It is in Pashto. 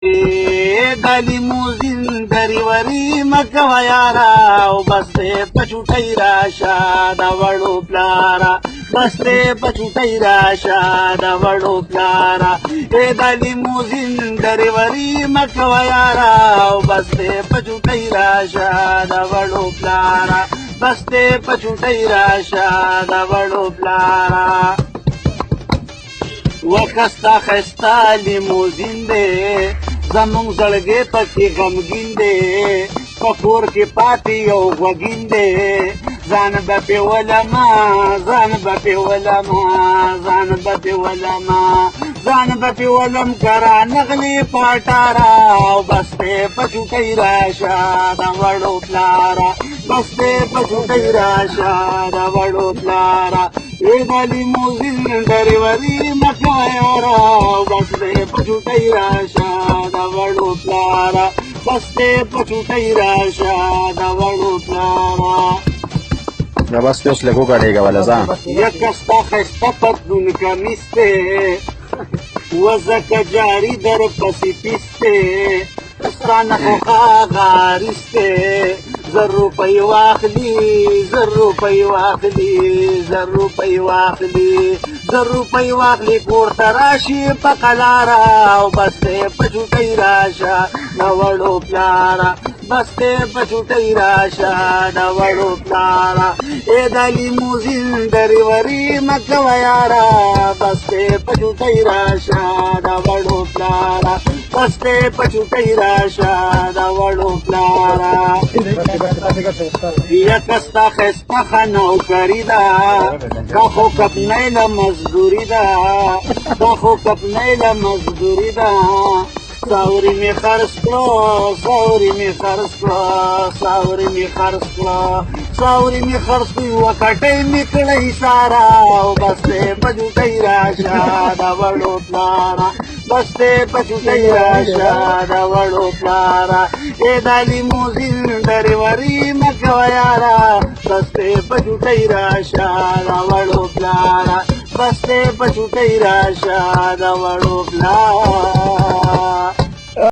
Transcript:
د لیموزین دریوري مکوه یاره او بس دی په چوټۍ راشه د وړو پلاره بس دی په چوټۍ راشه د وړو پلاره د لیموزین دریوري مکوه یاره او بس دی په چوټۍ راشه د وړو پلاره بس دی په چوټۍ راشه د وړو پلاره وخستا خستا لیموزین دی زمونږ زړګی پکې غمګین دی په کور کې پاتې یو غوږین دی ځان به پې ولما ځان به پې ولما ځان به پې ولما ځان به پې ولم که رانغلې پټاره او بس دی په چوټۍ راشه د وړو پلاره بس دی په چوټۍ راشه د وړو پلاره د لیموزین ډریوري مکوه یاره بس دی په چوټۍ راشه د وړو پلاره بس دی په چوټۍ راشه د وړو پلاره یا بس اوس لږ وګډېږه وله ځان یکه ستا ښایسته پتلون کمیس دی وځکه جاري در پسې پیس دی ستا نه خو هغه حریص دی 1000 روپۍ واخلي 1000 روپۍ واخلي 1000 روپۍ واخلي 1000 روپۍ واخلي کور ته راشي په قلاره او بس دی په چوټۍ راشه د وړو پلاره بس دی په چوټۍ راشه د وړو پلاره د لیموزین ډریوري مکوه یاره بس دی په چوټۍ راشه د وړو پلاره بس دی په چوټۍ راشه د وړو پلاره یکه ستا ښایسته ښه نوکري ده دا خو کپنۍ له مزدوري ده دا خو کپنۍ له مزدوري ده ساوري مې خرڅ کړه ساوري مې خرڅ کړه ساوري مې خرڅ کړه ساوري مې خرڅ کړه یوه کټۍ مې کړه ایساره او بس دی په چوټۍ راشه د وړو پلاره بس دی په چوټۍ راشه د وړو پلاره دا لیموزین ډریوري مکوه یاره بس دی په چوټۍ راشه د وړو پلاره بس دی په چوټۍ راشه د وړو پلاره